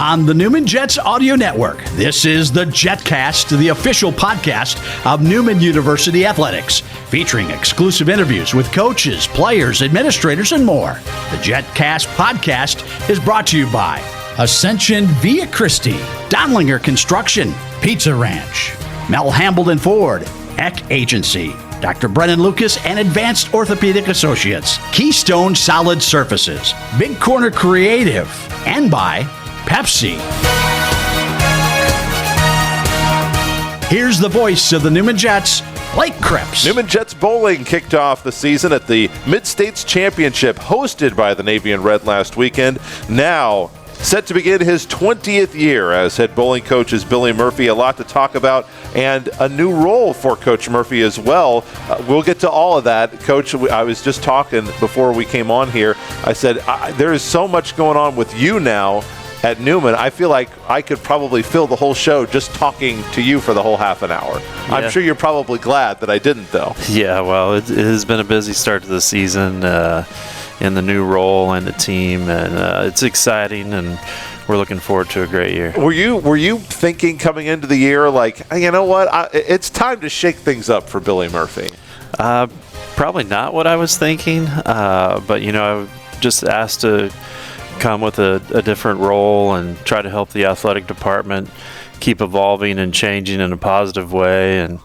on the Newman Jets Audio Network. This is the Jetcast, the official podcast of Newman University Athletics, featuring exclusive interviews with coaches, players, administrators, and more. The Jetcast podcast is brought to you by Ascension Via Christi, Donlinger Construction, Pizza Ranch, Mel Hambledon Ford, Eck Agency, Dr. Brennan Lucas and Advanced Orthopedic Associates, Keystone Solid Surfaces, Big Corner Creative, and by Pepsi. Here's the voice of the Newman Jets, Blake Cripps. Newman Jets bowling kicked off the season at the Mid-States Championship hosted by the Navy and Red last weekend. Now set to begin his 20th year as head bowling coach is Billy Murphy. A lot to talk about and a new role for Coach Murphy as well. We'll get to all of that. Coach, I was just talking before we came on here. I said, there is so much going on with you now at Newman. I feel like I could probably fill the whole show just talking to you for the whole half an hour. Yeah. I'm sure you're probably glad that I didn't, though. Yeah, well, it has been a busy start to the season. In the new role and the team, and it's exciting, and we're looking forward to a great year. Were you thinking coming into the year, like, you know what, it's time to shake things up for Billy Murphy? Probably not what I was thinking, but, you know, I just asked to come with a different role and try to help the athletic department keep evolving and changing in a positive way, and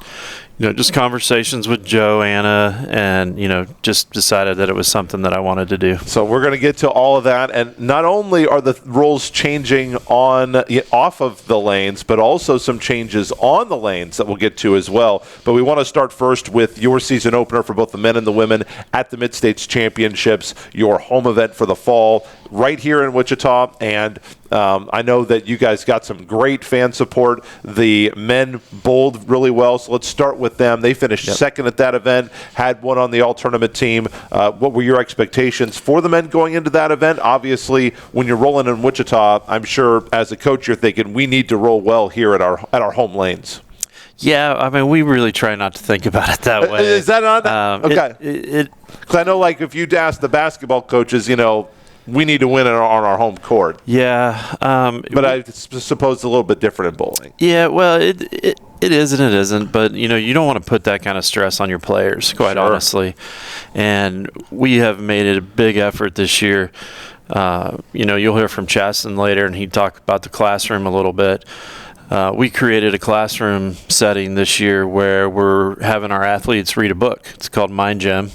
you know, just conversations with Joe, Anna, and, you know, just decided that it was something that I wanted to do. So we're going to get to all of that. And not only are the rules changing off of the lanes, but also some changes on the lanes that we'll get to as well. But we want to start first with your season opener for both the men and the women at the Mid-States Championships, your home event for the fall, right here in Wichita. And I know that you guys got some great fan support. The men bowled really well, so let's start with them. They finished second at that event, had one on the all-tournament team. What were your expectations for the men going into that event? Obviously, when you're rolling in Wichita, I'm sure as a coach you're thinking, we need to roll well here at our home lanes. Yeah, I mean, we really try not to think about it that way. Is that on? Okay. Because I know, like, if you'd ask the basketball coaches, you know, we need to win on our home court. Yeah. But I suppose it's a little bit different in bowling. Yeah, well, it is and it isn't. But, you know, you don't want to put that kind of stress on your players, quite honestly. And we have made it a big effort this year. You know, you'll hear from Chasten later, and he'd talk about the classroom a little bit. We created a classroom setting this year where we're having our athletes read a book. It's called Mind Gem.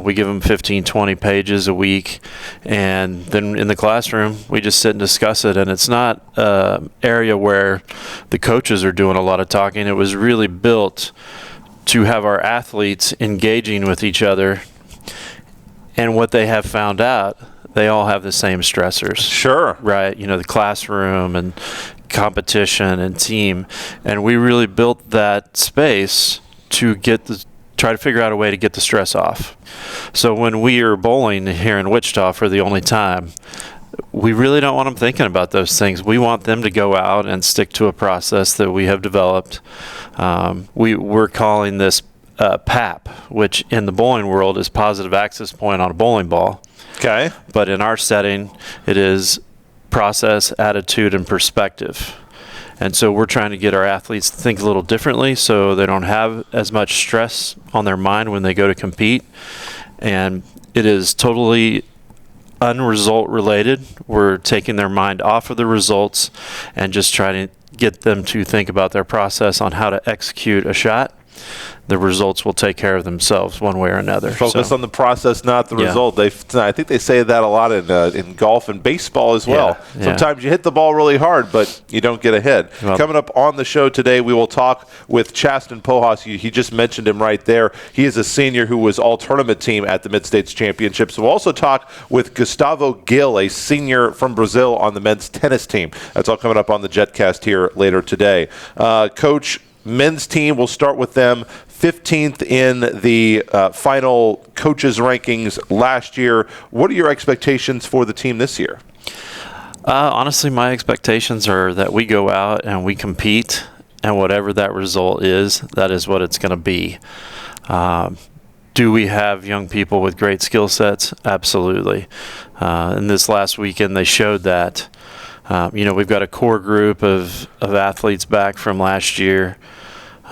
We give them 15, 20 pages a week, and then in the classroom, we just sit and discuss it. And it's not an area where the coaches are doing a lot of talking. It was really built to have our athletes engaging with each other. And what they have found out, they all have the same stressors. Sure. Right? You know, the classroom and competition and team. And we really built that space to try to figure out a way to get the stress off. So when we are bowling here in Wichita for the only time, we really don't want them thinking about those things. We want them to go out and stick to a process that we have developed. We're calling this PAP, which in the bowling world is positive access point on a bowling ball. Okay. But in our setting, it is process, attitude, and perspective. And so we're trying to get our athletes to think a little differently so they don't have as much stress on their mind when they go to compete. And it is totally unresult related. We're taking their mind off of the results and just trying to get them to think about their process on how to execute a shot. The results will take care of themselves one way or another. Focus on the process, not the result. I think they say that a lot in golf and baseball as well. Yeah. Sometimes you hit the ball really hard, but you don't get a hit. Well, coming up on the show today, we will talk with Chasten Pojas. He just mentioned him right there. He is a senior who was all-tournament team at the Mid-States Championships. We'll also talk with Gustavo Gil, a senior from Brazil on the men's tennis team. That's all coming up on the Jetcast here later today. Coach, men's team, we'll start with them. 15th in the final coaches rankings last year. What are your expectations for the team this year? Honestly, my expectations are that we go out and we compete, and whatever that result is, that is what it's going to be. Do we have young people with great skill sets? Absolutely. And this last weekend, they showed that. We've got a core group of athletes back from last year.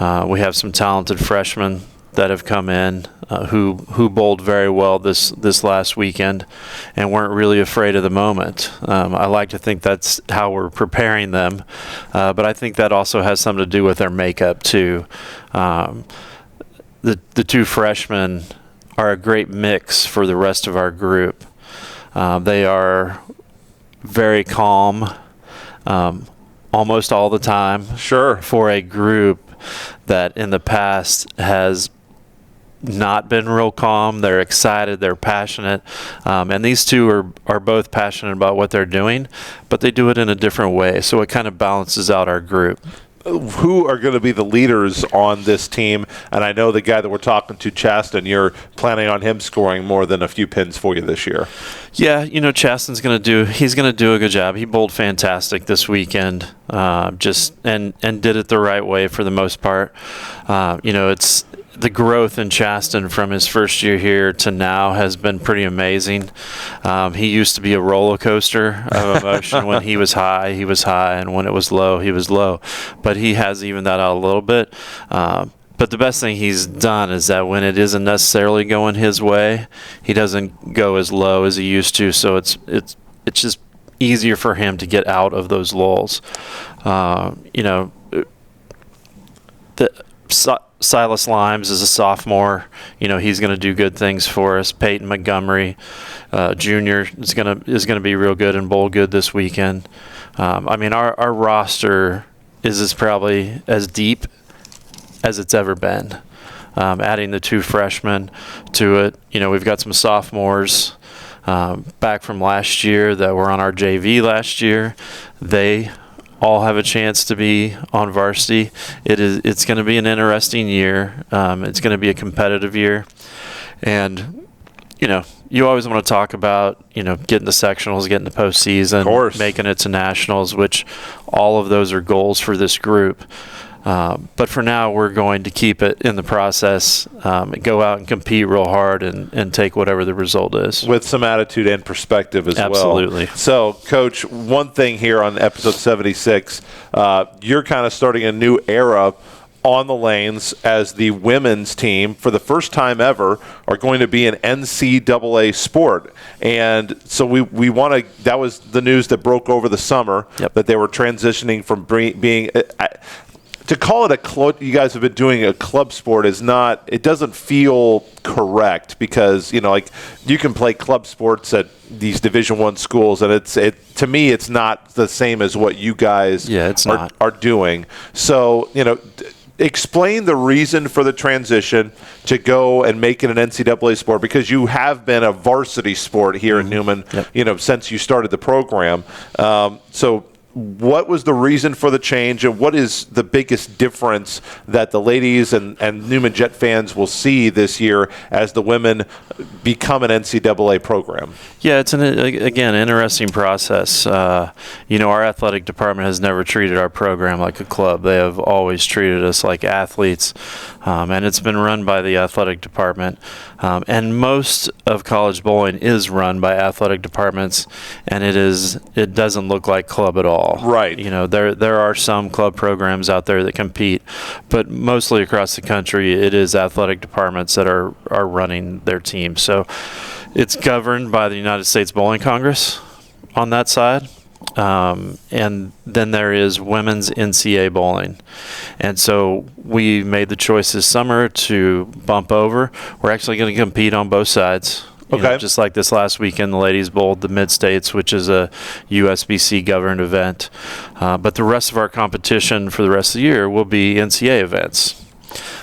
We have some talented freshmen that have come in who bowled very well this last weekend and weren't really afraid of the moment. I like to think that's how we're preparing them, but I think that also has something to do with their makeup too. The two freshmen are a great mix for the rest of our group. They are very calm almost all the time. Sure. For a group that in the past has not been real calm. They're excited, they're passionate, and these two are both passionate about what they're doing, but they do it in a different way, so it kind of balances out our group. Who are going to be the leaders on this team? And I know the guy that we're talking to, Chasten, you're planning on him scoring more than a few pins for you this year. Yeah, Chasten's going to do a good job. He bowled fantastic this weekend, and did it the right way for the most part. It's the growth in Chasten from his first year here to now has been pretty amazing. He used to be a roller coaster of emotion. When he was high, and when it was low, he was low. But he has evened that out a little bit. But the best thing he's done is that when it isn't necessarily going his way, he doesn't go as low as he used to. So it's just easier for him to get out of those lulls. Silas Limes is a sophomore. He's going to do good things for us. Peyton Montgomery, Jr. is going to be real good and bowl good this weekend. Our roster is probably as deep as it's ever been. Adding the two freshmen to it, we've got some sophomores back from last year that were on our JV last year. They all have a chance to be on varsity. It's going to be an interesting year. It's going to be a competitive year, and you always want to talk about getting to sectionals, getting to postseason, of course, making it to nationals, which all of those are goals for this group. But for now, we're going to keep it in the process, go out and compete real hard and take whatever the result is. With some attitude and perspective as Absolutely. well. So, Coach, one thing here on episode 76, you're kind of starting a new era on the lanes as the women's team, for the first time ever, are going to be an NCAA sport. And so we want to – that was the news that broke over the summer, Yep. that they were transitioning from being to call it a club. You guys have been doing a club sport is not. It doesn't feel correct because you can play club sports at these Division I schools, and to me it's not the same as what you guys are doing. So explain the reason for the transition to go and make it an NCAA sport, because you have been a varsity sport here at Newman, Yep. Since you started the program. So what was the reason for the change, and what is the biggest difference that the ladies and Newman Jet fans will see this year as the women become an NCAA program? Yeah, it's an interesting process. Our athletic department has never treated our program like a club. They have always treated us like athletes, and it's been run by the athletic department. And most of college bowling is run by athletic departments, and it doesn't look like club at all. Right. There are some club programs out there that compete, but mostly across the country, it is athletic departments that are running their team. So it's governed by the United States Bowling Congress on that side. And then there is women's NCAA bowling. And so we made the choice this summer to bump over. We're actually going to compete on both sides. Okay. Just like this last weekend, the ladies bowled the Mid-States, which is a USBC governed event. But the rest of our competition for the rest of the year will be NCAA events.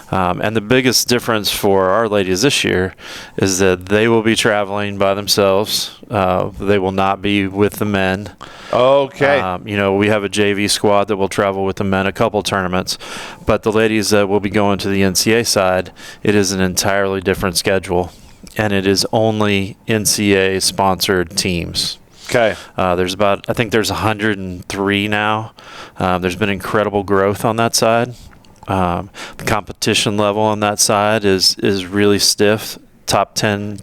And the biggest difference for our ladies this year is that they will be traveling by themselves. They will not be with the men. Okay. We have a JV squad that will travel with the men a couple tournaments, but the ladies that will be going to the NCAA side, it is an entirely different schedule, and it is only NCAA sponsored teams. Okay. There's 103 now. There's been incredible growth on that side. The competition level on that side is really stiff. top 10.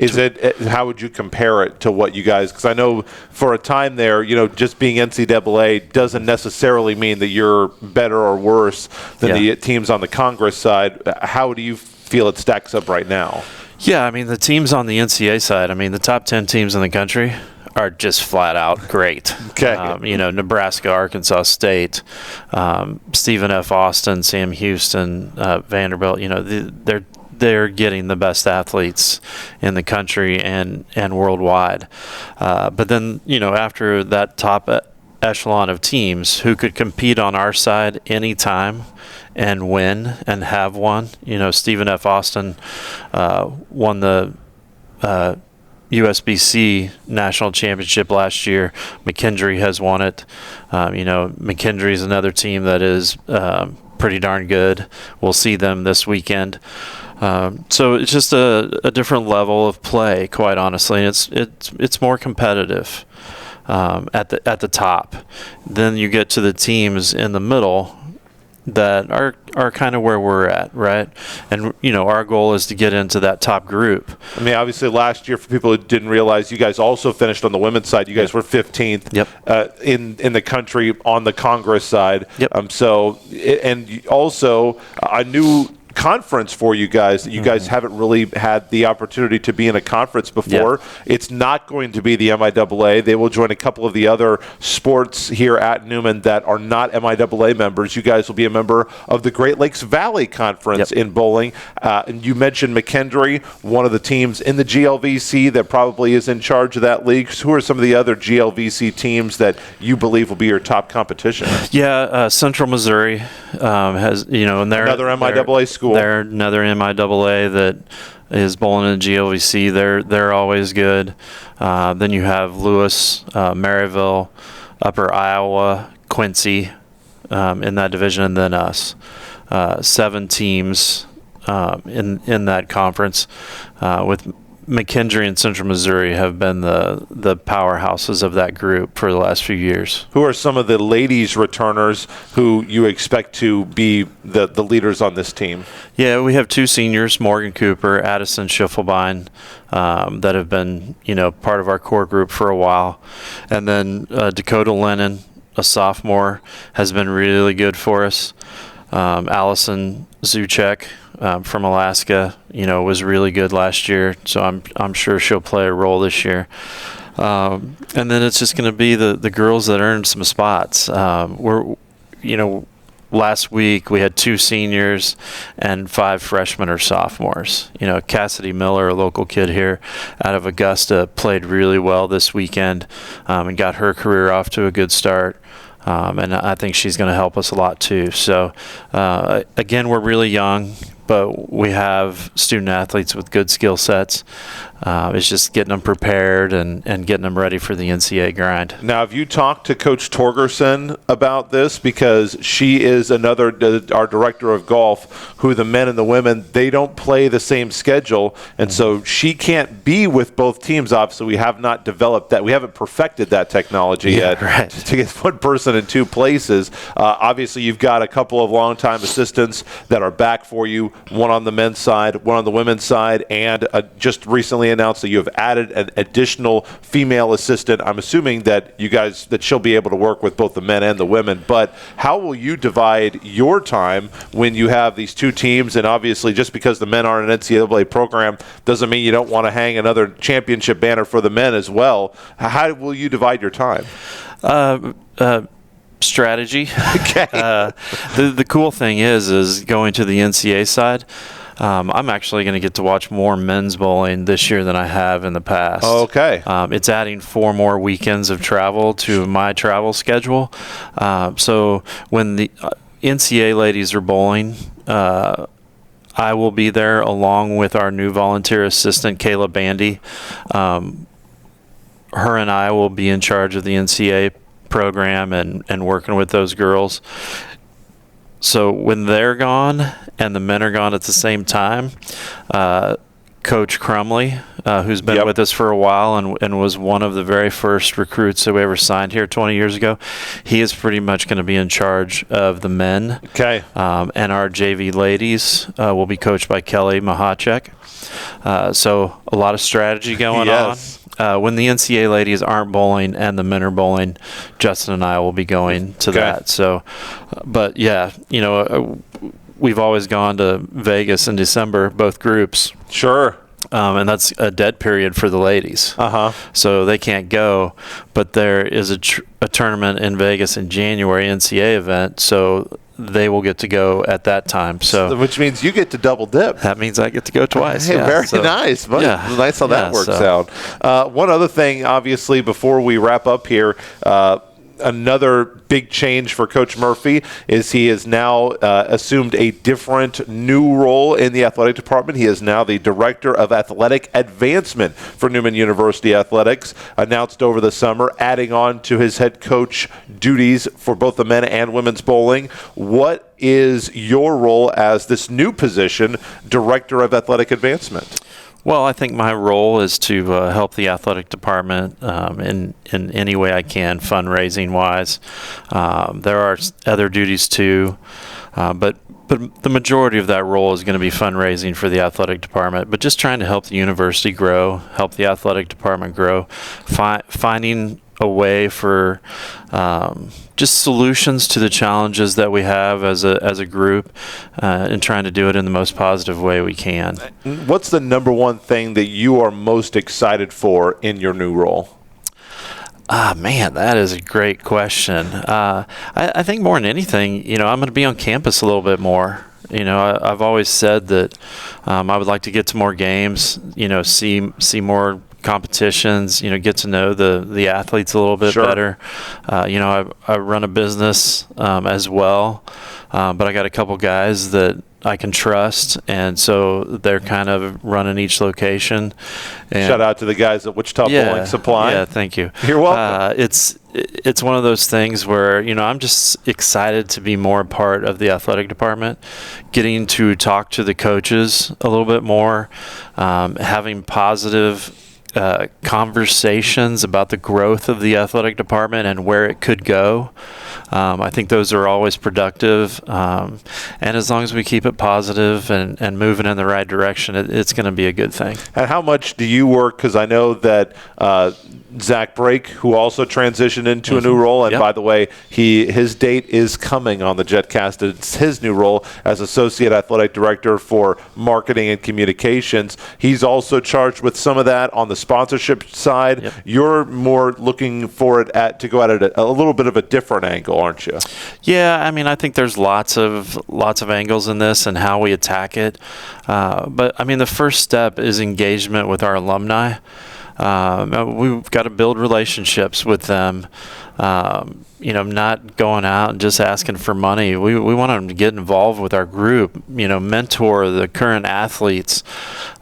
How would you compare it to what you guys, because I know for a time there, just being NCAA doesn't necessarily mean that you're better or worse than the teams on the Congress side. How do you feel it stacks up right now? Yeah, I mean, the teams on the NCAA side, I mean, the top 10 teams in the country are just flat out great. Okay. Nebraska, Arkansas State, Stephen F. Austin, Sam Houston, Vanderbilt, they're getting the best athletes in the country and worldwide. But then, after that top echelon of teams who could compete on our side anytime and win and have won, Stephen F. Austin won the USBC national championship last year. McKendree has won it. McKendree is another team that is pretty darn good. We'll see them this weekend. So it's just a different level of play, quite honestly. It's more competitive at the top. Then you get to the teams in the middle that are kind of where we're at, right? And our goal is to get into that top group. I mean, obviously last year, for people who didn't realize, you guys also finished on the women's side. You guys were 15th in the country on the Congress side. And also a new conference for you guys that you guys haven't really had the opportunity to be in a conference before. It's not going to be the MIAA. They will join a couple of the other sports here at Newman that are not MIAA members. You guys will be a member of the Great Lakes Valley Conference in bowling. And you mentioned McKendree, one of the teams in the GLVC that probably is in charge of that league. So who are some of the other GLVC teams that you believe will be your top competition? Central Missouri has, and they're another MIAA school. They're another MIAA that is bowling in GLVC. They're always good. Then you have Lewis, Maryville, Upper Iowa, Quincy in that division, and then us. 7 teams in that conference with McKendree and Central Missouri have been the powerhouses of that group for the last few years. Who are some of the ladies returners who you expect to be the leaders on this team? Yeah, we have 2 seniors, Morgan Cooper, Addison Schiffelbein, that have been part of our core group for a while. And then Dakota Lennon, a sophomore, has been really good for us. Allison Zuchek from Alaska, was really good last year, so I'm sure she'll play a role this year. And then it's just going to be the girls that earned some spots. Last week we had 2 seniors and 5 freshmen or sophomores. Cassidy Miller, a local kid here out of Augusta, played really well this weekend and got her career off to a good start. And I think she's going to help us a lot too. So, again, we're really young, but we have student athletes with good skill sets. It's just getting them prepared and getting them ready for the NCAA grind. Now, have you talked to Coach Torgerson about this? Because she is our director of golf, who the men and the women, they don't play the same schedule. And so she can't be with both teams. Obviously, we have not developed that. We haven't perfected that technology yet right. to get one person in 2 places. Obviously, you've got a couple of longtime assistants that are back for you, one on the men's side, one on the women's side, and just recently announced that you have added an additional female assistant. I'm assuming that she'll be able to work with both the men and the women. But how will you divide your time when you have these 2 teams? And obviously, just because the men aren't an NCAA program doesn't mean you don't want to hang another championship banner for the men as well. How will you divide your time? Strategy. Okay. The cool thing is going to the NCAA side. I'm actually going to get to watch more men's bowling this year than I have in the past. Okay. It's adding 4 more weekends of travel to my travel schedule. So when the NCAA ladies are bowling, I will be there along with our new volunteer assistant, Kayla Bandy. Her and I will be in charge of the NCAA program and working with those girls. So when they're gone and the men are gone at the same time, Coach Crumley, who's been with us for a while and was one of the very first recruits that we ever signed here 20 years ago, he is pretty much going to be in charge of the men. Okay. And our JV ladies will be coached by Kelly Mahacek. So a lot of strategy going Yes. on. When the NCAA ladies aren't bowling and the men are bowling, Justin and I will be going to that. So, but yeah, we've always gone to Vegas in December, both groups. Sure. And that's a dead period for the ladies. So they can't go. But there is a tournament in Vegas in January, NCAA event. So they will get to go at that time. So which means you get to double dip. That means I get to go twice. Hey, very nice. Nice how that works out. One other thing, obviously, before we wrap up here, another big change for Coach Murphy is he has now assumed a different new role in the athletic department. He is now the Director of Athletic Advancement for Newman University Athletics, announced over the summer, adding on to his head coach duties for both the men and women's bowling. What is your role as this new position, Director of Athletic Advancement? Well, I think my role is to help the athletic department in any way I can, fundraising-wise. There are other duties too, but the majority of that role is going to be fundraising for the athletic department, but just trying to help the university grow, help the athletic department grow, finding a way for just solutions to the challenges that we have as a group, and trying to do it in the most positive way we can. What's the number one thing that you are most excited for in your new role? Man, that is a great question. I think more than anything, I'm going to be on campus a little bit more. I've always said that I would like to get to more games, see more competitions, get to know the athletes a little bit better. I run a business as well, but I got a couple guys that I can trust, and so they're kind of running each location. And shout out to the guys at Wichita Bowling Supply. Yeah, thank you. You're welcome. It's one of those things where I'm just excited to be more a part of the athletic department, getting to talk to the coaches a little bit more, having positive conversations about the growth of the athletic department and where it could go. I think those are always productive, and as long as we keep it positive and moving in the right direction, it's going to be a good thing. And how much do you work? Because I know that Zach Brake, who also transitioned into a new role, and by the way, his date is coming on the Jetcast. It's his new role as Associate Athletic Director for Marketing and Communications. He's also charged with some of that on the sponsorship side. Yep. You're more looking for it to go at it a little bit of a different angle, aren't you? Yeah, I think there's lots of angles in this and how we attack it. But the first step is engagement with our alumni. We've got to build relationships with them. Not going out and just asking for money. We want them to get involved with our group, mentor the current athletes,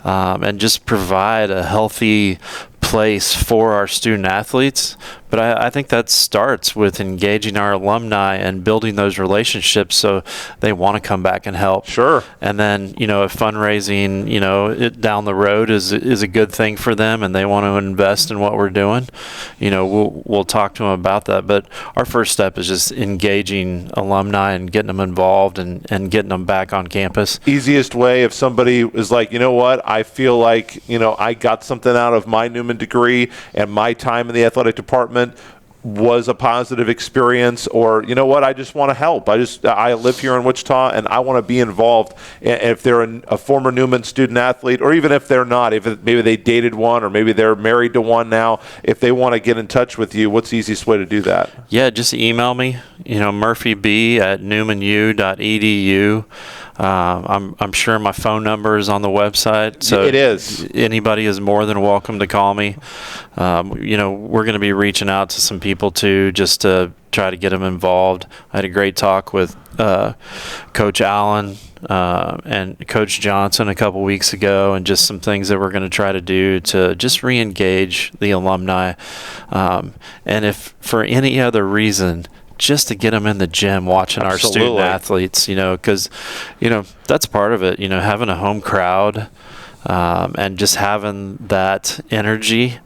and just provide a healthy place for our student athletes. But I think that starts with engaging our alumni and building those relationships so they want to come back and help. Sure. And then, if fundraising, it down the road is a good thing for them and they want to invest in what we're doing, we'll talk to them about that. But our first step is just engaging alumni and getting them involved and getting them back on campus. Easiest way, if somebody is like, you know what, I feel like, I got something out of my Newman degree and my time in the athletic department was a positive experience, or you know what, I just want to help. I live here in Wichita and I want to be involved. If they're a former Newman student athlete, or even if they're not, maybe they dated one or maybe they're married to one now, if they want to get in touch with you, what's the easiest way to do that? Yeah, just email me, murphyb@newmanu.edu. I'm sure my phone number is on the website, so it is. Anybody is more than welcome to call me. We're going to be reaching out to some people too, just to try to get them involved. I had a great talk with Coach Allen and Coach Johnson a couple weeks ago, and just some things that we're going to try to do to just re-engage the alumni. And if for any other reason, just to get them in the gym watching our student athletes, because, that's part of it, having a home crowd, and just having that energy.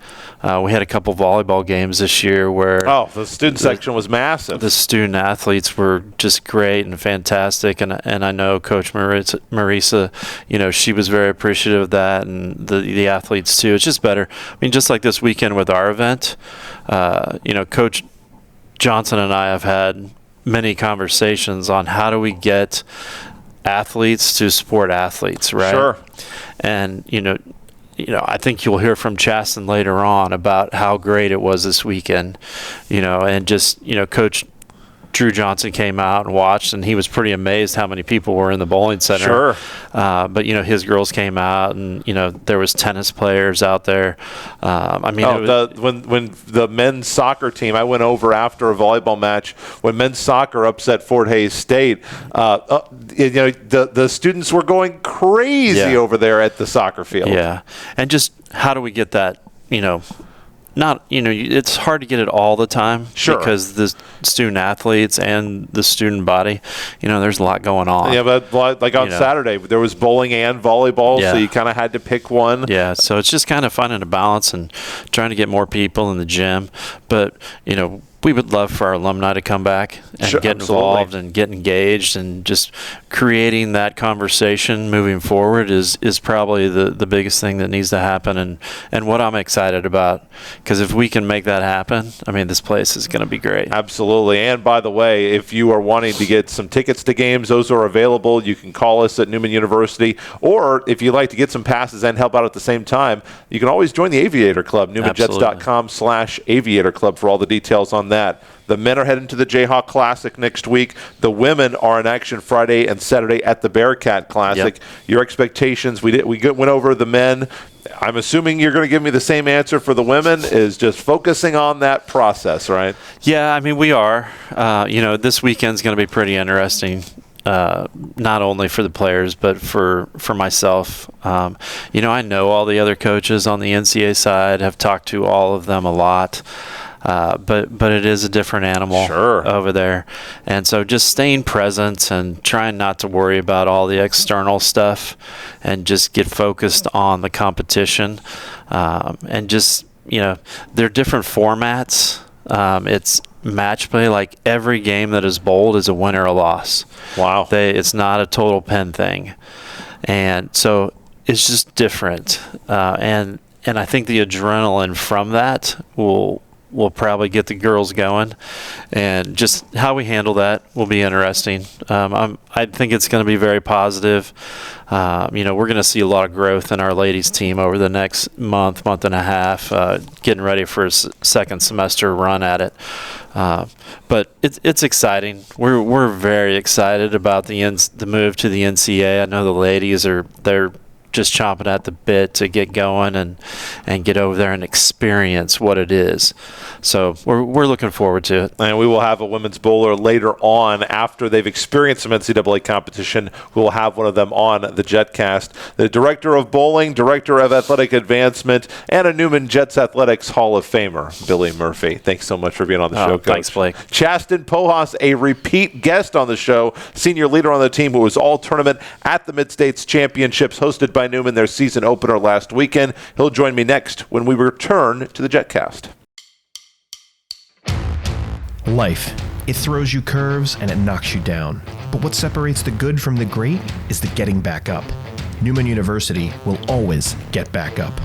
We had a couple volleyball games this year where the student section was massive. The student athletes were just great and fantastic, and I know Coach Marisa, she was very appreciative of that, and the athletes too. It's just better. I mean, just like this weekend with our event, Coach Johnson and I have had many conversations on how do we get athletes to support athletes, right? Sure. And I think you'll hear from Chasten later on about how great it was this weekend, and just, Coach Drew Johnson came out and watched, and he was pretty amazed how many people were in the bowling center. Sure. But, his girls came out, and, there was tennis players out there. When the men's soccer team, I went over after a volleyball match, when men's soccer upset Fort Hays State, the students were going crazy over there at the soccer field. Yeah. And just how do we get that, it's hard to get it all the time. Sure. Because the student athletes and the student body, there's a lot going on. Yeah, but like on Saturday, there was bowling and volleyball, so you kind of had to pick one. Yeah, so it's just kind of finding a balance and trying to get more people in the gym. But, we would love for our alumni to come back and get involved and get engaged, and just creating that conversation moving forward is probably the biggest thing that needs to happen, and what I'm excited about, because if we can make that happen, I mean, this place is going to be great. Absolutely. And by the way, if you are wanting to get some tickets to games, those are available. You can call us at Newman University, or if you'd like to get some passes and help out at the same time, you can always join the Aviator Club, newmanjets.com/Aviator Club for all the details on that. The men are heading to the Jayhawk Classic next week. The women are in action Friday and Saturday at the Bearcat Classic. Yep. Your expectations, we went over the men. I'm assuming you're going to give me the same answer for the women, is just focusing on that process, right? Yeah, I mean, we are. This weekend's going to be pretty interesting. Not only for the players, but for myself. I know all the other coaches on the NCAA side, have talked to all of them a lot. But it is a different animal over there. And so just staying present and trying not to worry about all the external stuff, and just get focused on the competition. And just, they're different formats. It's match play. Like every game that is bowled is a win or a loss. Wow. It's not a total pen thing. And so it's just different. And I think the adrenaline from that will probably get the girls going, and just how we handle that will be interesting. I think it's going to be very positive. We're going to see a lot of growth in our ladies team over the next month and a half, getting ready for a second semester run at it. But it's exciting. We're very excited about the move to the NCAA. I know the ladies they're just chomping at the bit to get going and get over there and experience what it is. So we're looking forward to it. And we will have a women's bowler later on after they've experienced some NCAA competition. We will have one of them on the Jetcast. The Director of Bowling, Director of Athletic Advancement, and a Newman Jets Athletics Hall of Famer, Billy Murphy. Thanks so much for being on the show, Coach. Thanks, Blake. Chasten Pojas, a repeat guest on the show, senior leader on the team who was all-tournament at the Mid-States Championships hosted by Newman, their season opener last weekend. He'll join me next when we return to the Jetcast. Life. It throws you curves and it knocks you down. But what separates the good from the great is the getting back up. Newman University will always get back up.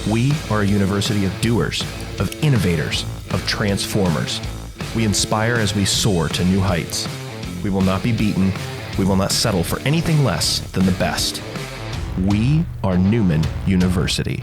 We are a university of doers, of innovators, of transformers. We inspire as we soar to new heights. We will not be beaten. We will not settle for anything less than the best. We are Newman University.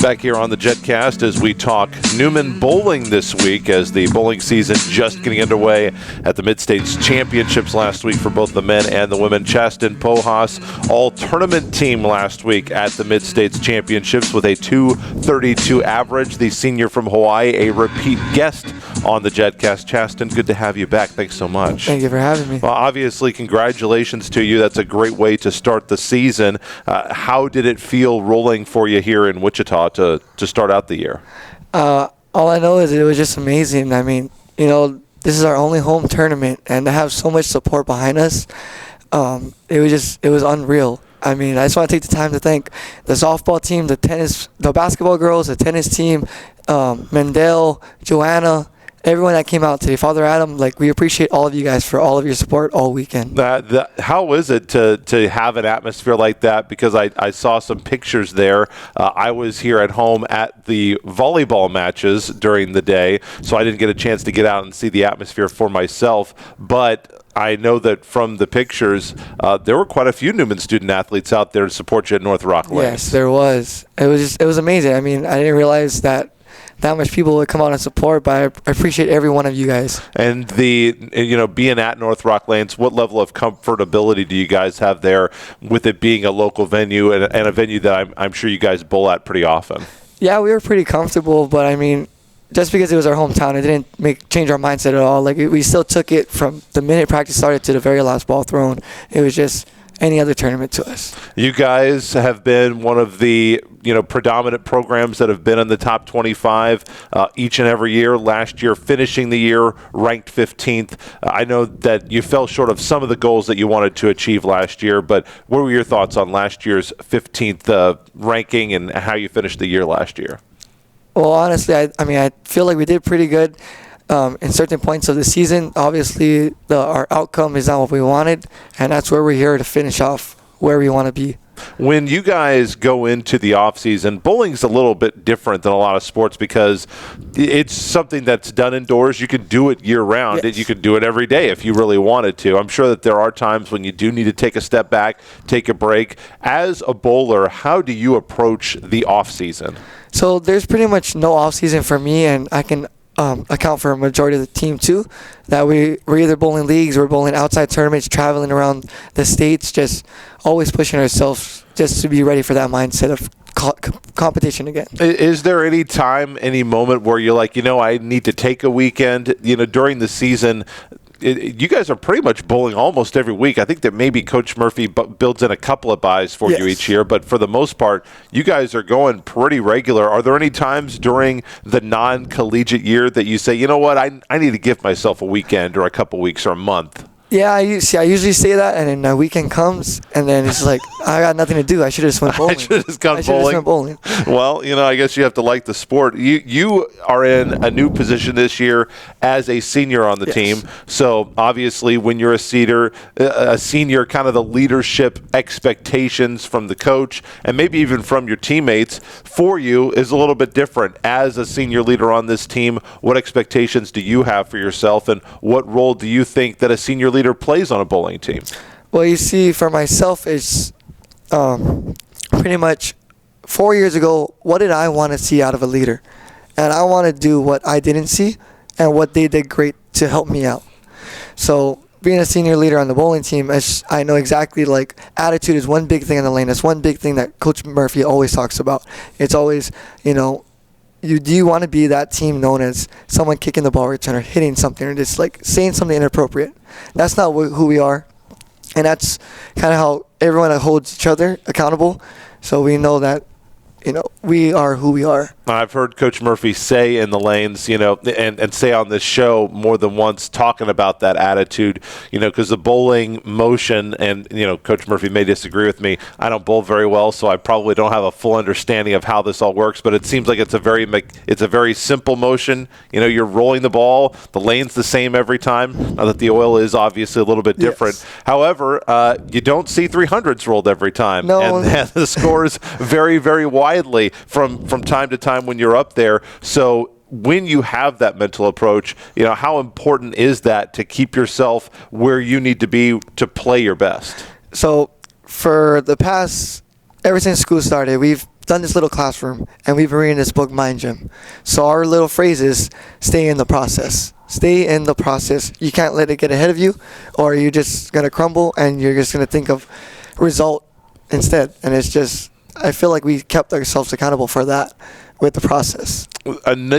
Back here on the Jetcast as we talk Newman bowling this week, as the bowling season just getting underway at the Mid-States Championships last week for both the men and the women. Chasten Pojas, all-tournament team last week at the Mid-States Championships with a 232 average. The senior from Hawaii, a repeat guest on the Jetcast. Chasten, good to have you back. Thanks so much. Thank you for having me. Well, obviously, congratulations to you. That's a great way to start the season. How did it feel rolling for you here in Wichita to start out the year? All I know is it was just amazing. I mean, this is our only home tournament, and to have so much support behind us, it was unreal. I mean, I just want to take the time to thank the softball team, the basketball girls, the tennis team, Mendel, Joanna, everyone that came out today. Father Adam, we appreciate all of you guys for all of your support all weekend. How is it to have an atmosphere like that? Because I saw some pictures there. I was here at home at the volleyball matches during the day, so I didn't get a chance to get out and see the atmosphere for myself. But I know that from the pictures, there were quite a few Newman student athletes out there to support you at North Rock Lanes. Yes, there was. It was amazing. I mean, I didn't realize that much people would come out and support, but I appreciate every one of you guys. And being at North Rock Lanes, what level of comfortability do you guys have there with it being a local venue and a venue that I'm sure you guys bowl at pretty often? Yeah, we were pretty comfortable, but I mean, just because it was our hometown, it didn't change our mindset at all. We still took it from the minute practice started to the very last ball thrown. It was just any other tournament to us. You guys have been one of the predominant programs that have been in the top 25 each and every year. Last year, finishing the year ranked 15th. I know that you fell short of some of the goals that you wanted to achieve last year, but what were your thoughts on last year's 15th ranking and how you finished the year last year? Well, honestly, I feel like we did pretty good in certain points of the season. Obviously, our outcome is not what we wanted, and that's where we're here to finish off where we want to be. When you guys go into the offseason, bowling's a little bit different than a lot of sports because it's something that's done indoors. You can do it year-round. Yes. You can do it every day if you really wanted to. I'm sure that there are times when you do need to take a step back, take a break. As a bowler, how do you approach the offseason? So there's pretty much no off-season for me, and I can account for a majority of the team too. That we're either bowling leagues, we're bowling outside tournaments, traveling around the states, just always pushing ourselves just to be ready for that mindset of competition again. Is there any time, any moment where you're like, I need to take a weekend, during the season? You guys are pretty much bowling almost every week. I think that maybe Coach Murphy builds in a couple of buys for you each year, but for the most part, you guys are going pretty regular. Are there any times during the non-collegiate year that you say, you know what, I need to give myself a weekend or a couple weeks or a month? Yeah, I usually say that, and then the weekend comes, and then it's like, I got nothing to do. I should have just went bowling. I should have just gone bowling. Well, I guess you have to like the sport. You are in a new position this year as a senior on the team. So obviously, when you're a senior, kind of the leadership expectations from the coach and maybe even from your teammates for you is a little bit different. As a senior leader on this team, what expectations do you have for yourself, and what role do you think that a senior leader plays on a bowling team? Well, you see, for myself, it's pretty much 4 years ago, what did I want to see out of a leader? And I want to do what I didn't see and what they did great to help me out. So being a senior leader on the bowling team, I know exactly, attitude is one big thing in the lane. That's one big thing that Coach Murphy always talks about. It's always, do you want to be that team known as someone kicking the ball return or hitting something or just saying something inappropriate? That's not who we are, and that's kind of how everyone holds each other accountable. So we know that we are who we are. I've heard Coach Murphy say in the lanes, and say on this show more than once, talking about that attitude, because the bowling motion, and, Coach Murphy may disagree with me. I don't bowl very well, so I probably don't have a full understanding of how this all works, but it seems like it's a very simple motion. You're rolling the ball. The lane's the same every time. Now that the oil is obviously a little bit different. Yes. However, you don't see 300s rolled every time. No. And the scores vary, very widely from time to time when you're up there. So when you have that mental approach, how important is that to keep yourself where you need to be to play your best? So for the past, ever since school started, we've done this little classroom, and we've been reading this book, Mind Gym. So our little phrase is, stay in the process. Stay in the process. You can't let it get ahead of you, or you're just going to crumble, and you're just going to think of result instead. And it's just, I feel like we kept ourselves accountable for that with the process.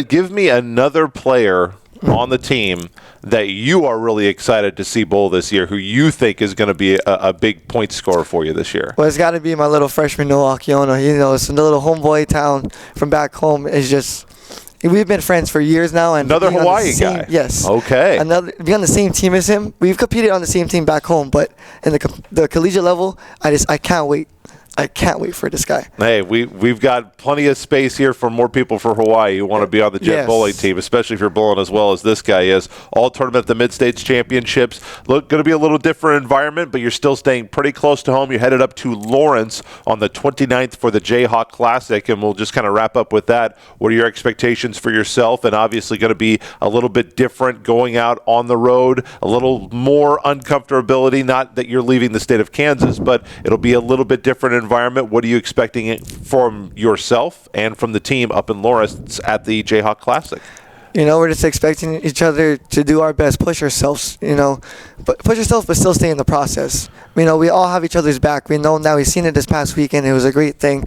Give me another player on the team that you are really excited to see bowl this year, who you think is going to be a big point scorer for you this year. Well, it's got to be my little freshman, Noah Akiono. It's a little homeboy town from back home. It's just, we've been friends for years now. And another Hawaii guy. Yes. Okay. Being on the same team as him. We've competed on the same team back home, but in the collegiate level, I can't wait. I can't wait for this guy. Hey, we've got plenty of space here for more people for Hawaii who want to be on the Jet bowling team, especially if you're bowling as well as this guy is. All tournament at the Mid-States Championships. Look, going to be a little different environment, but you're still staying pretty close to home. You're headed up to Lawrence on the 29th for the Jayhawk Classic, and we'll just kind of wrap up with that. What are your expectations for yourself? And obviously going to be a little bit different going out on the road, a little more uncomfortability. Not that you're leaving the state of Kansas, but it'll be a little bit different environment. What are you expecting from yourself and from the team up in Lawrence at the Jayhawk Classic? We're just expecting each other to do our best, push ourselves, but still stay in the process. We all have each other's back. We know now. We've seen it this past weekend. It was a great thing.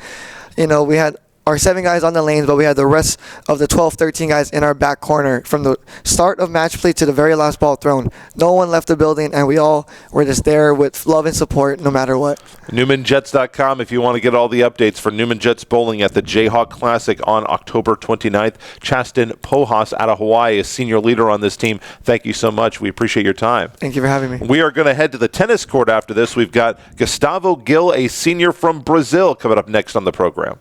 We had our 7 guys on the lanes, but we had the rest of the 12, 13 guys in our back corner from the start of match play to the very last ball thrown. No one left the building, and we all were just there with love and support no matter what. NewmanJets.com if you want to get all the updates for Newman Jets bowling at the Jayhawk Classic on October 29th. Chasten Pojas out of Hawaii, a senior leader on this team. Thank you so much. We appreciate your time. Thank you for having me. We are going to head to the tennis court after this. We've got Gustavo Gil, a senior from Brazil, coming up next on the program.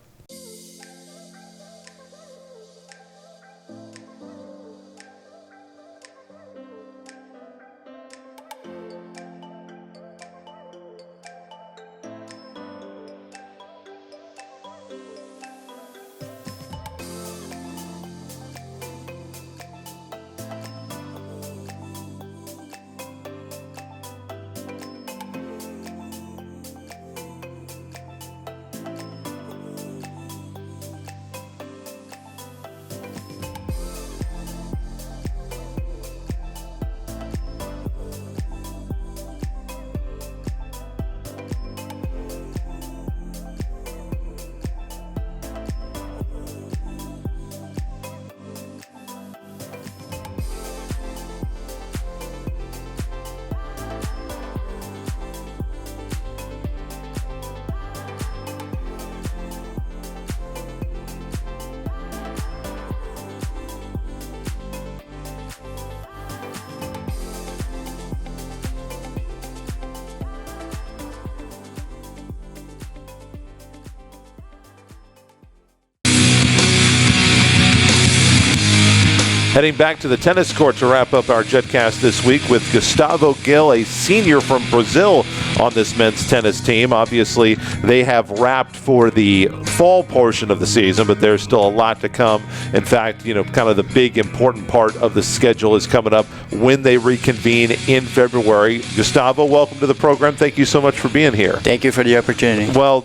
Heading back to the tennis court to wrap up our Jetcast this week with Gustavo Gil, a senior from Brazil on this men's tennis team. Obviously, they have wrapped for the fall portion of the season, but there's still a lot to come. In fact, kind of the big important part of the schedule is coming up when they reconvene in February. Gustavo, welcome to the program. Thank you so much for being here. Thank you for the opportunity. Well,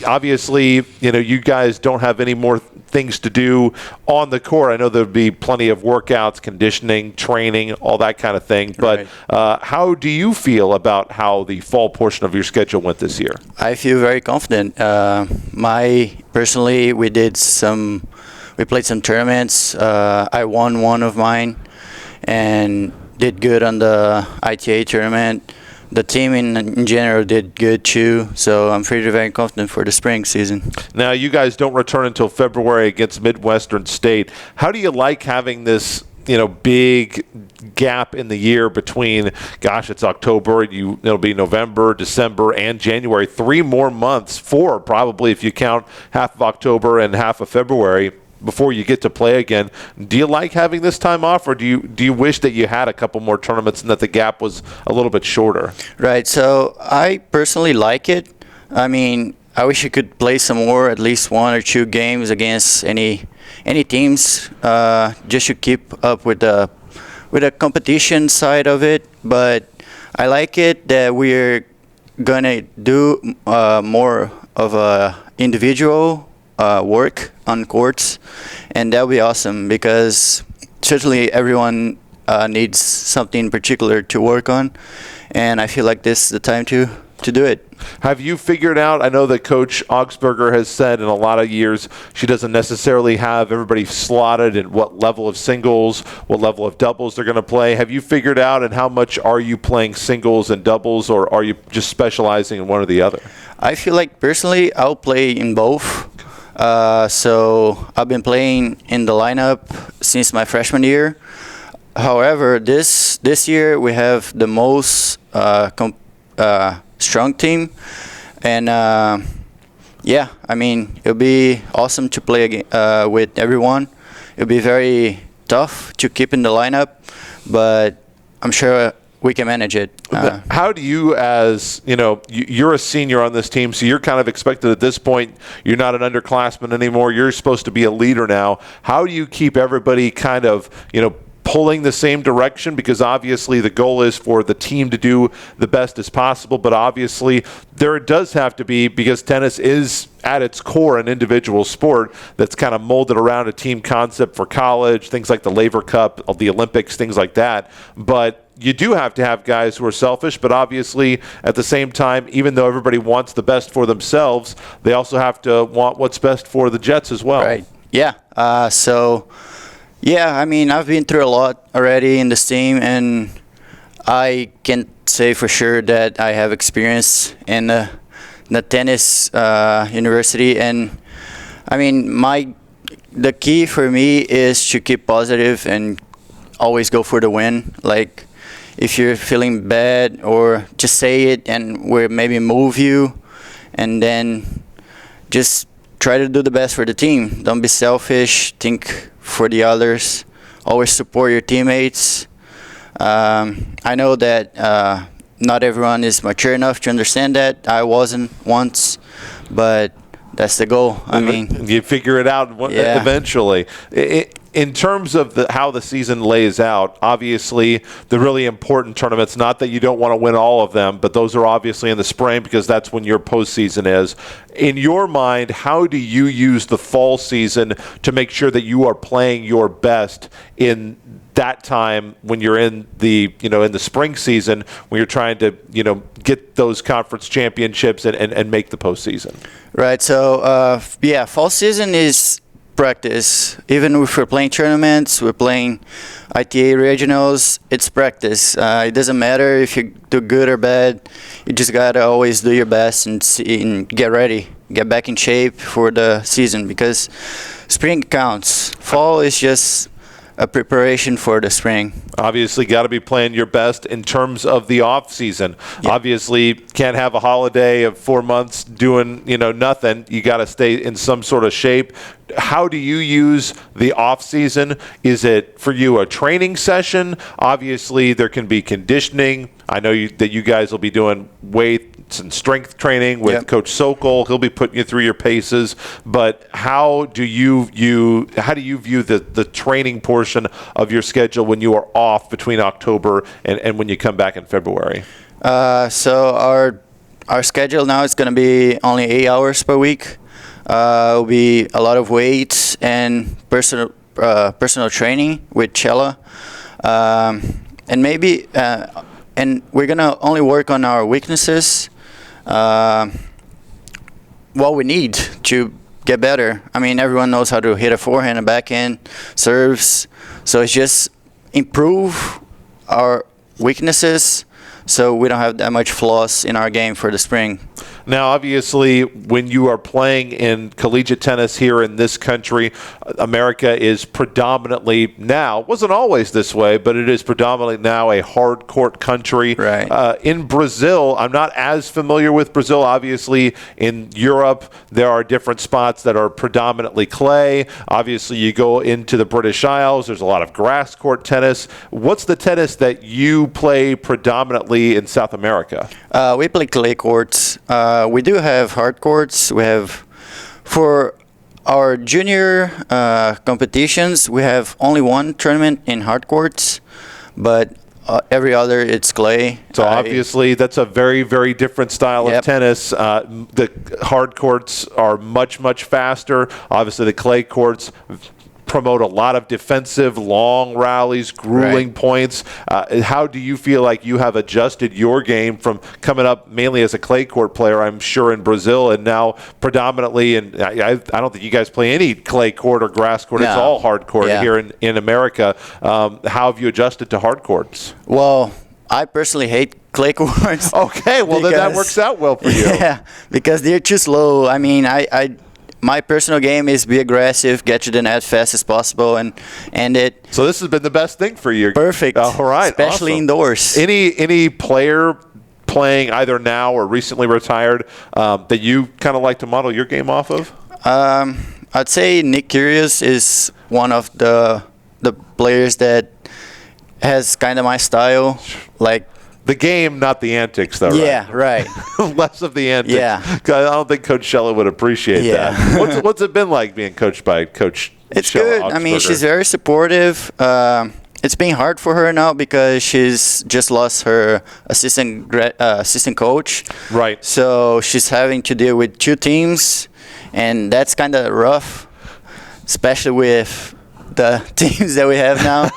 obviously, you guys don't have any more things to do on the court. I know there'll be plenty of workouts, conditioning, training, all that kind of thing. But how do you feel about how the fall portion of your schedule went this year? I feel very confident. Personally, we played some tournaments. I won one of mine and did good on the ITA tournament. The team in general did good too, so I'm pretty very confident for the spring season. Now, you guys don't return until February against Midwestern State. How do you like having this, big gap in the year between, it's October, it'll be November, December, and January, 3 more months, 4 probably if you count half of October and half of February before you get to play again. Do you like having this time off, or do you wish that you had a couple more tournaments and that the gap was a little bit shorter? Right. So I personally like it. I mean, I wish I could play some more, at least 1 or 2 games against any teams, just to keep up with the competition side of it. But I like it that we're gonna do more of a individual work on courts, and that'll be awesome because certainly everyone needs something particular to work on, and I feel like this is the time to do it. Have you figured out, I know that Coach Augsburger has said in a lot of years she doesn't necessarily have everybody slotted in what level of singles, what level of doubles they're going to play. Have you figured out, and how much are you playing singles and doubles, or are you just specializing in one or the other? I feel like personally I'll play in both. So I've been playing in the lineup since my freshman year. However, this year we have the most strong team, and yeah, I mean it'll be awesome to play with everyone. It'll be very tough to keep in the lineup, but I'm sure we can manage it. How do you, as you're a senior on this team, so you're kind of expected at this point, you're not an underclassman anymore, you're supposed to be a leader now. How do you keep everybody kind of, pulling the same direction? Because obviously the goal is for the team to do the best as possible, but obviously there does have to be, because tennis is at its core an individual sport that's kind of molded around a team concept for college, things like the Laver Cup, the Olympics, things like that. But you do have to have guys who are selfish, but obviously at the same time, even though everybody wants the best for themselves, they also have to want what's best for the Jets as well. Right. Yeah. Yeah, I mean, I've been through a lot already in this team, and I can say for sure that I have experience in the tennis university. And I mean, the key for me is to keep positive and always go for the win. Like, if you're feeling bad, or just say it and we'll maybe move you, and then just try to do the best for the team. Don't be selfish. Think for the others. Always support your teammates. I know that not everyone is mature enough to understand that. I wasn't once, but that's the goal. I mean, you figure it out eventually. In terms of how the season lays out, obviously the really important tournaments, not that you don't want to win all of them, but those are obviously in the spring because that's when your postseason is. In your mind, how do you use the fall season to make sure that you are playing your best in that time when you're in the in the spring season, when you're trying to get those conference championships and make the postseason? Right. So fall season is practice. Even if we're playing tournaments, we're playing ITA regionals, it's practice. It doesn't matter if you do good or bad. You just gotta always do your best and get ready, get back in shape for the season, because spring counts. Fall is just a preparation for the spring. Obviously got to be playing your best in terms of the off season. Yep. Obviously can't have a holiday of 4 months doing nothing. You got to stay in some sort of shape. How do you use the off season? Is it for you a training session? Obviously there can be conditioning. I know that you guys will be doing weights and strength training with Coach Sokol. He'll be putting you through your paces. But how do you view the training portion of your schedule when you are off between October and when you come back in February? So our schedule now is going to be only 8 hours per week. Will be a lot of weights and personal training with Chella, and maybe and we're gonna only work on our weaknesses, what we need to get better. I mean, everyone knows how to hit a forehand, a backhand, serves, so it's just improve our weaknesses so we don't have that much flaws in our game for the spring. Now, obviously, when you are playing in collegiate tennis here in this country, America is predominantly now, wasn't always this way, but it is predominantly now a hard court country. Right. In Brazil, I'm not as familiar with Brazil. Obviously, in Europe, there are different spots that are predominantly clay. Obviously, you go into the British Isles, there's a lot of grass court tennis. What's the tennis that you play predominantly in South America? We play clay courts. We do have hard courts. We have, for our junior competitions, we have only one tournament in hard courts, but every other it's clay. So obviously that's a very, very different style of tennis. The hard courts are much, much faster. Obviously the clay courts promote a lot of defensive, long rallies, grueling points. How do you feel like you have adjusted your game from coming up mainly as a clay court player, I'm sure, in Brazil, and now predominantly, and I don't think you guys play any clay court or grass court. No. It's all hard court here in America. How have you adjusted to hard courts? Well, I personally hate clay courts. Okay, well then that works out well for you. Yeah, because they're too slow. I mean, my personal game is be aggressive, get to the net fast as possible, and end it. So this has been the best thing for you. Perfect. All right. Especially awesome. indoors. Any player playing either now or recently retired that you kind of like to model your game off of? I'd say Nick Kyrgios is one of the players that has kind of my style. Like the game, not the antics, though. Yeah, right. Less of the antics. Yeah. I don't think Coach Schella would appreciate that. What's it been like being coached by Coach It's Schella good. I mean, Augsburger? she's very supportive. It's been hard for her now because she's just lost her assistant coach. Right. So she's having to deal with 2 teams, and that's kind of rough, especially with the teams that we have now.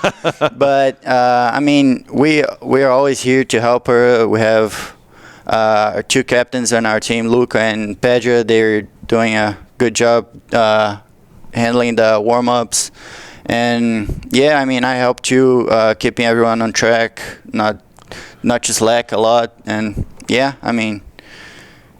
But I mean, we are always here to help her. We have our 2 captains on our team, Luca and Pedro. They're doing a good job handling the warm-ups. And yeah, I mean, I help too, keeping everyone on track, not just lack a lot. And yeah, I mean,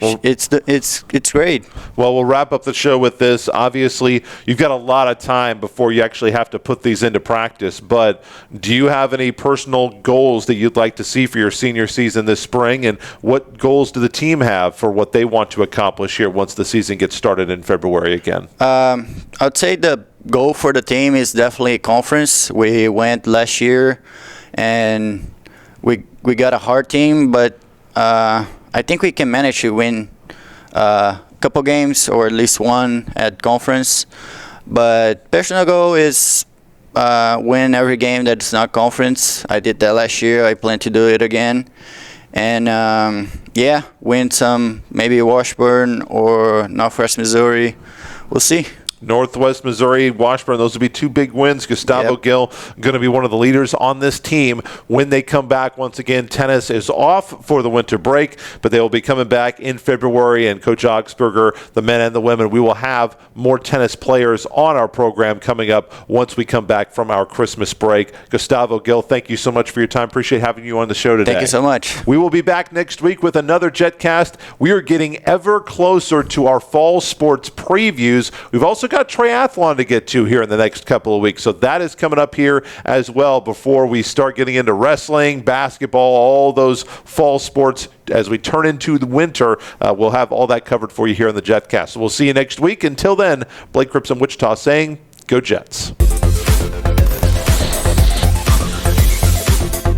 it's great. Well, we'll wrap up the show with this. Obviously, you've got a lot of time before you actually have to put these into practice. But do you have any personal goals that you'd like to see for your senior season this spring? And what goals do the team have for what they want to accomplish here once the season gets started in February again? I'd say the goal for the team is definitely conference. We went last year, and we got a hard team, but I think we can manage to win a couple games or at least one at conference. But personal goal is win every game that's not conference. I did that last year. I plan to do it again. And yeah, win some, maybe Washburn or Northwest Missouri. We'll see. Northwest Missouri, Washburn, those would be 2 big wins. Gustavo Gill going to be one of the leaders on this team when they come back. Once again, tennis is off for the winter break, but they will be coming back in February. And Coach Augsburger, the men and the women, we will have more tennis players on our program coming up once we come back from our Christmas break. Gustavo Gill, thank you so much for your time. Appreciate having you on the show today. Thank you so much. We will be back next week with another Jetcast. We are getting ever closer to our fall sports previews. We've also got triathlon to get to here in the next couple of weeks. So that is coming up here as well before we start getting into wrestling, basketball, all those fall sports. As we turn into the winter, we'll have all that covered for you here on the Jetcast. So we'll see you next week. Until then, Blake Cripps in Wichita saying, go Jets.